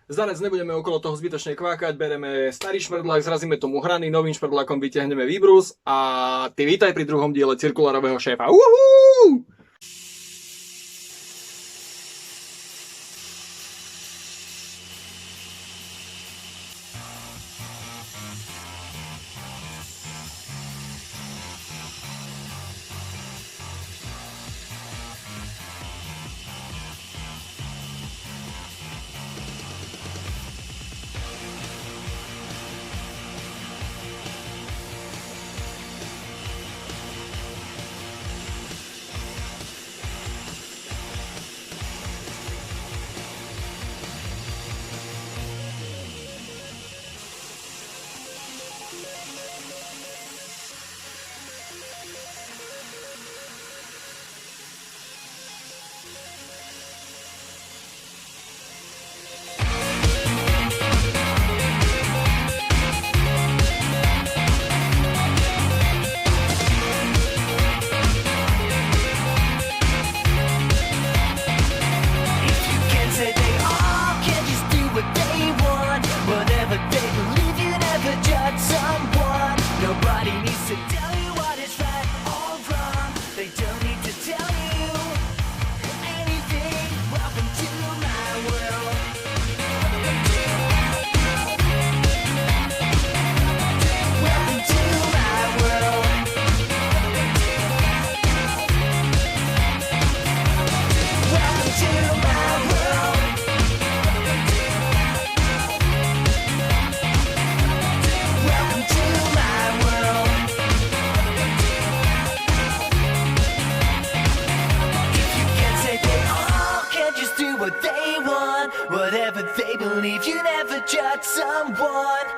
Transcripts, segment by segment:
Zarec nebudeme okolo toho zbytočne kvákať, bereme starý šmrdlák, zrazíme tomu hrany, novým šmrdlákom vyťahneme výbrus a ty vítaj pri druhom diele cirkulárového šéfa. Uhú!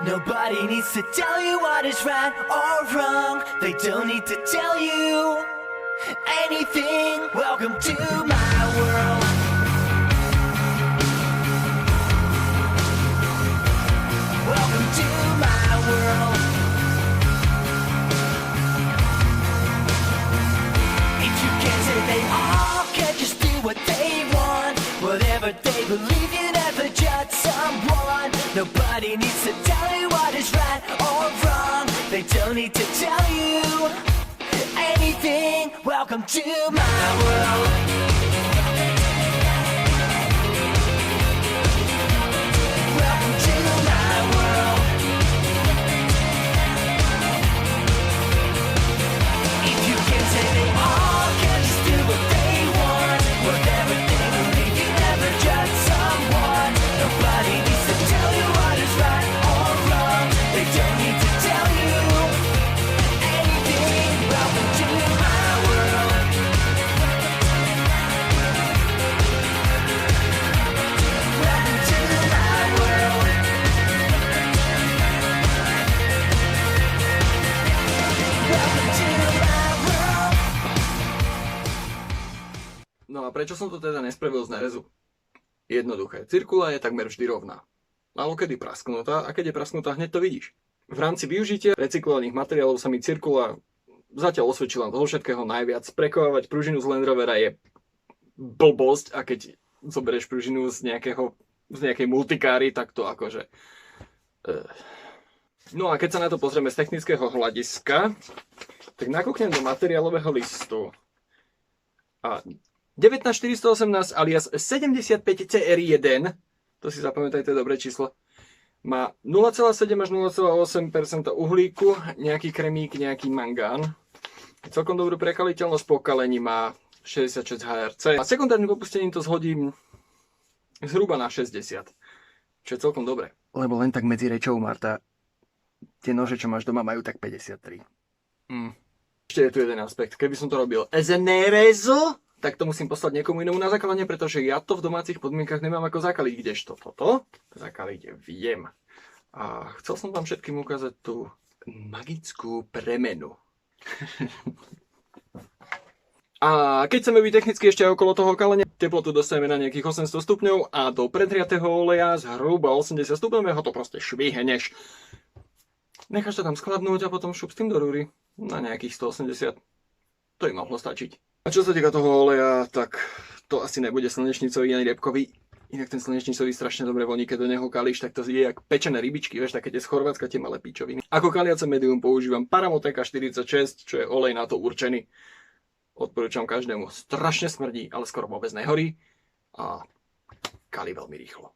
Nobody needs to tell you what is right or wrong. They don't need to tell you anything. Welcome to my world. Welcome to my world. If you can't say they all can just do what they want, whatever they believe, you never judge someone. Nobody needs to tell you what is right or wrong. They don't need to tell you anything. Welcome to my world. Welcome to my world. If you can say they all can just do what they want, whatever they believe, you never judge someone. Nobody needs to tell you what is right or wrong. They don't need to tell you anything. Welcome to my world. Welcome to my world. Welcome to my world. No a prečo som to teda nespravil z nerezu? Jednoduché. Cirkula je takmer vždy rovná. Málo kedy prasknutá a keď je prasknutá, hneď to vidíš. V rámci využitia recyklovaných materiálov sa mi cirkula zatiaľ osvedčila zo všetkého najviac. Prekovávať pružinu z Land Rovera je blbosť a keď zoberieš pružinu z nejakej multikáry, tak to akože... No a keď sa na to pozrieme z technického hľadiska, tak nakúknem do materiálového listu a 19418 alias 75 CR1, to si zapamätajte, dobré číslo, má 0,7 až 0,8% uhlíku, nejaký kremík, nejaký mangán. Celkom dobrú prekaliteľnosť po kalení má 66 HRC. A sekundárnym popustením to zhodím zhruba na 60, čo je celkom dobre. Lebo len tak medzi rečou, Marta, tie nože, čo máš doma, majú tak 53. Ešte je tu jeden aspekt. Keby som to robil as a nerezo, tak to musím poslať niekomu inému na zakalenie, pretože ja to v domácich podmienkach nemám ako zakaliť, kdežto toto zakaliť viem. A chcel som vám všetkým ukázať tú magickú premenu. A keď chceme byť technicky ešte okolo toho kalenia, teplotu dostaneme na nejakých 800 stupňov a do predhriatého oleja zhruba 80 stupňov ho to proste švihneš. Necháš to tam skladnúť a potom šup s tým do rúry na nejakých 180. To im mohlo stačiť. A čo sa týka toho oleja, tak to asi nebude slnečnicový ani repkový. Inak ten slnečný sodík strašne dobre voní, keď do neho kalíš, tak to je jak pečené rybičky, vieš, také tie z Chorvátska, tie malé pičoviny. Ako kaliace médium používam Paramoteka 46, čo je olej na to určený. Odporúčam každému. Strašne smrdí, ale skoro vôbec nehorí a kalí veľmi rýchlo.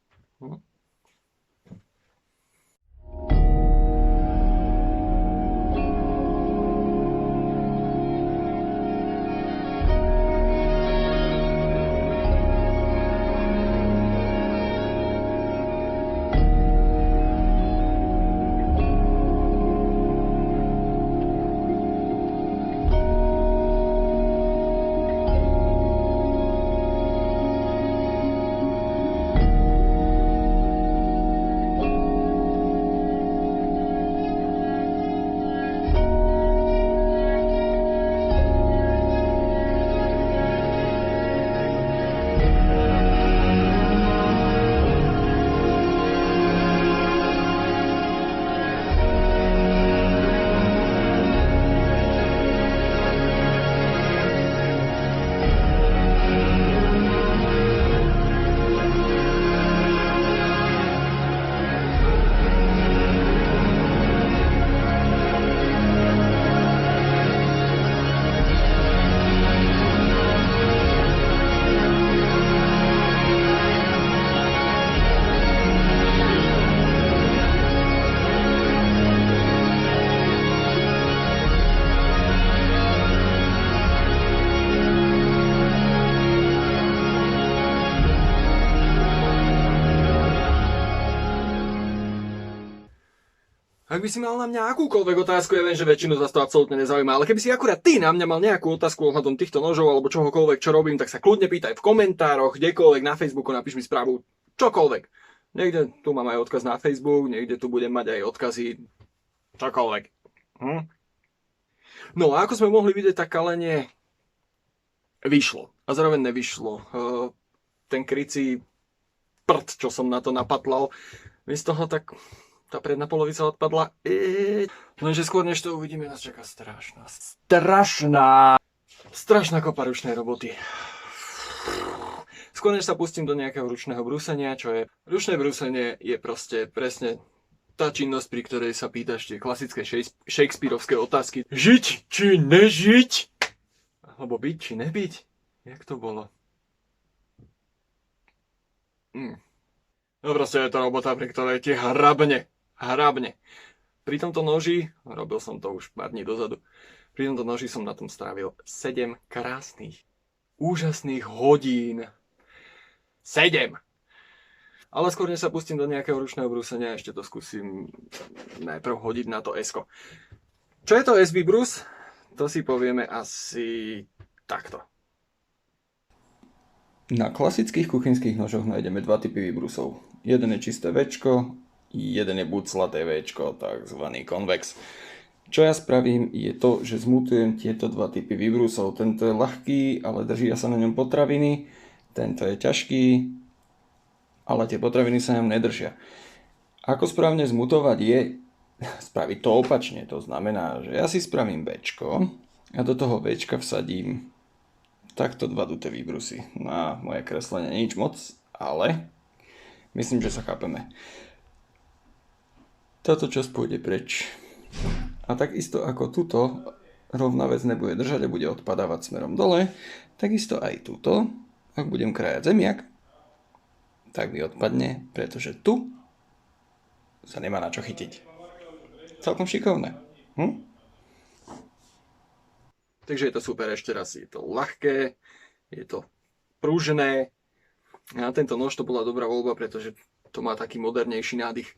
Ak by si mal na mňa akúkoľvek otázku, ja viem, že väčšinu z vás to absolútne nezaujíma, ale keby si akurát ty na mňa mal nejakú otázku ohľadom týchto nožov alebo čohokoľvek, čo robím, tak sa kľudne pýtaj v komentároch, kdekoľvek, na Facebooku, napíš mi správu, čokoľvek. Niekde tu mám aj odkaz na Facebook, niekde tu budem mať aj odkazy, čokoľvek. No a ako sme mohli vidieť, tak kalenie vyšlo. A zároveň nevyšlo. Ten krycí prd, čo som na to napatlal, z toho tak... Tá predná polovica odpadla. Lenže skôr než to uvidíme, nás čaká strašná kopa ručnej roboty. Skôr než sa pustím do nejakého ručného brúsenia, čo je... Ručné brúsenie je proste presne tá činnosť, pri ktorej sa pýtaš tie klasické shakespearovské otázky. Žiť či nežiť? Alebo byť či nebyť? Jak to bolo? No proste je to robota, pri ktorej ti hrabne. Pri tomto noži, robil som to už pár dní dozadu, pri tomto noži som na tom strávil 7 krásnych, úžasných hodín. 7! Ale skôr než sa pustím do nejakého ručného brúsenia, ešte to skúsim najprv hodiť na to S-ko. Čo je to SB brus? To si povieme asi takto. Na klasických kuchynských nožoch nájdeme dva typy výbrusov. Jeden je čisté Včko, jeden je buclaté Včko, takzvaný konvex. Čo ja spravím je to, že zmutujem tieto dva typy výbrusov. Tento je ľahký, ale držia sa na ňom potraviny. Tento je ťažký, ale tie potraviny sa ňom nedržia. Ako správne zmutovať je spraviť to opačne. To znamená, že ja si spravím Včko a do toho Včka vsadím takto dva duté výbrusy. Na moje kreslenie nič moc, ale myslím, že sa chápeme. Táto časť pôjde preč. A takisto ako tuto rovná vec nebude držať a bude odpadávať smerom dole, takisto aj tuto, ak budem krájať zemiak, tak mi odpadne, pretože tu sa nemá na čo chytiť. Celkom šikovné. Takže je to super, ešte raz, je to ľahké, je to pružné. A na tento nož to bola dobrá voľba, pretože to má taký modernejší nádych.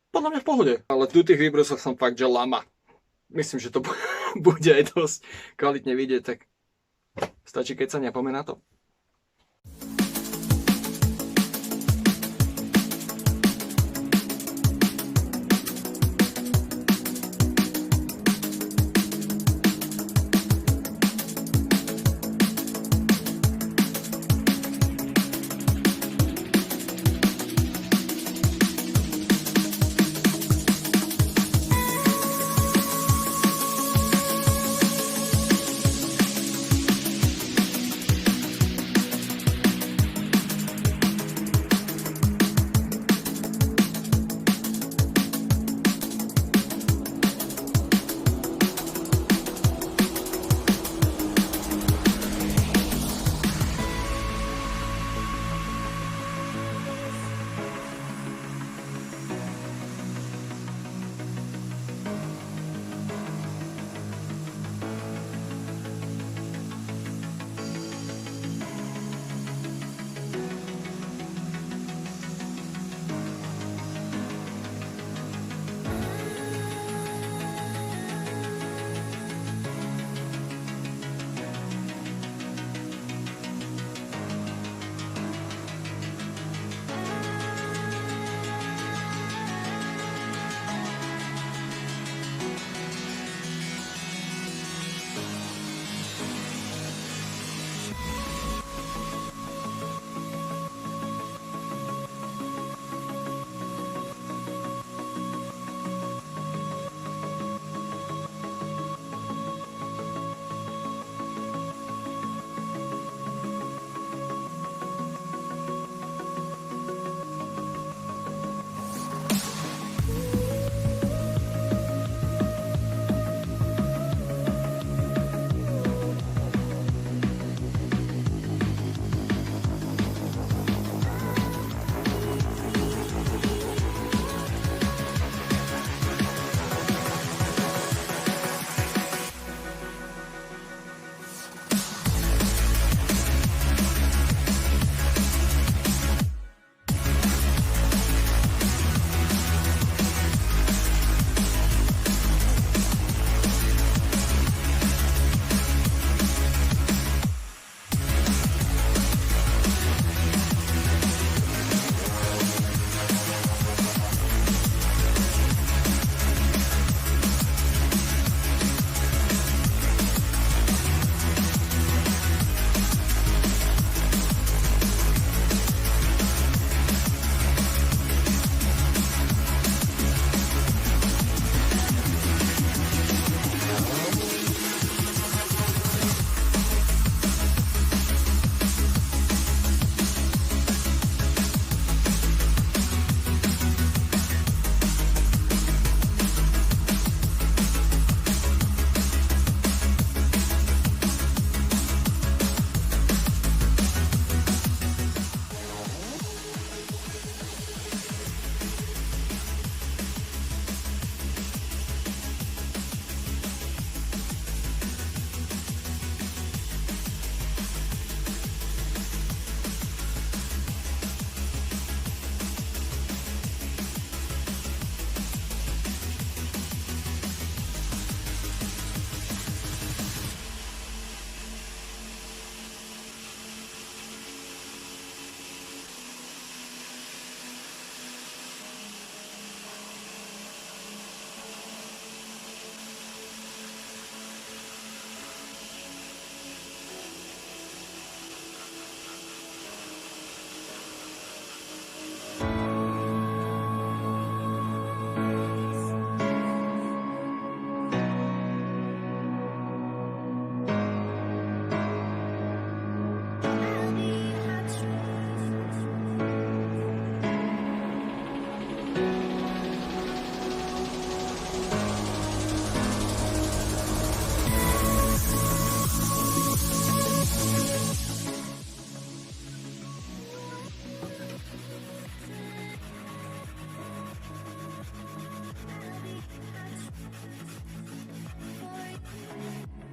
Podľa mňa v pohode. Ale tu tých výbrusoch som fakt, že lama. Myslím, že to bude aj dosť kvalitne vidieť, tak stačí keď sa nepome na to.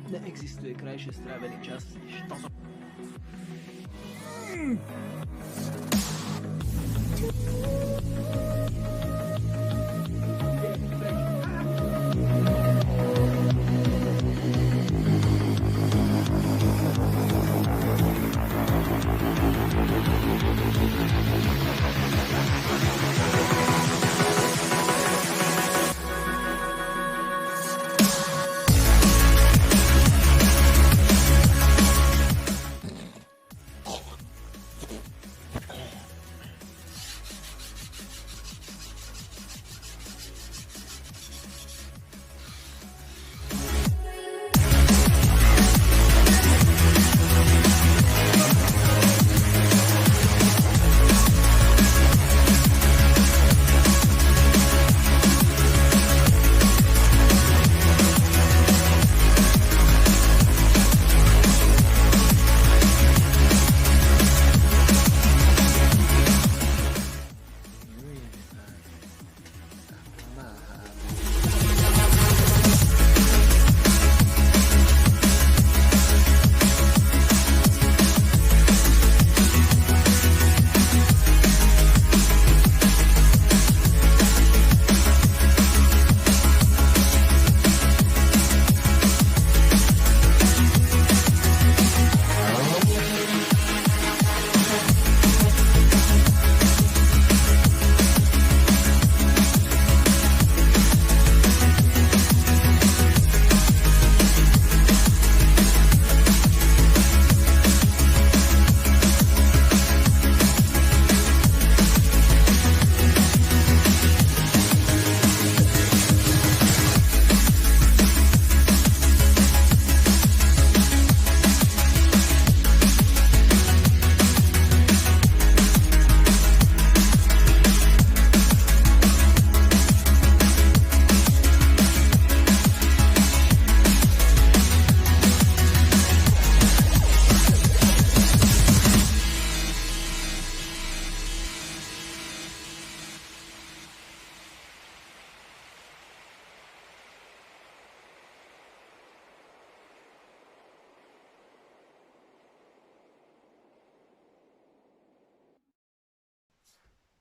Neexistuje krajšie strávený čas, než toto.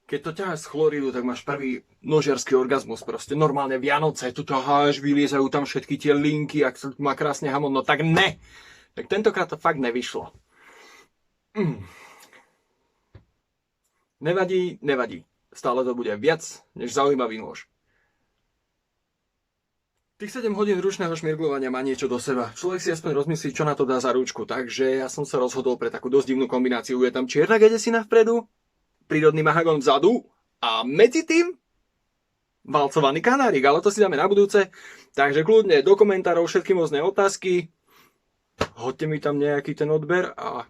Keď to ťaháš z chlorídu, tak máš prvý nožiarsky orgazmus. Proste normálne Vianoce, tu ťaháš, vyliezajú tam všetky tie linky, ak sa má krásne hamon, no tak ne! Tak tentokrát to fakt nevyšlo. Nevadí, nevadí. Stále to bude viac, než zaujímavý nôž. Tých 7 hodín ručného šmirglovania má niečo do seba. Človek si aspoň rozmyslí, čo na to dá za ručku. Takže ja som sa rozhodol pre takú dosť divnú kombináciu. Je tam čierna gadesina vpredu, prírodný mahagon vzadu a medzi tým valcovaný kanárik, ale to si dáme na budúce. Takže kľudne do komentárov všetky možné otázky. Hoďte mi tam nejaký ten odber a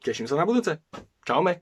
teším sa na budúce. Čaute.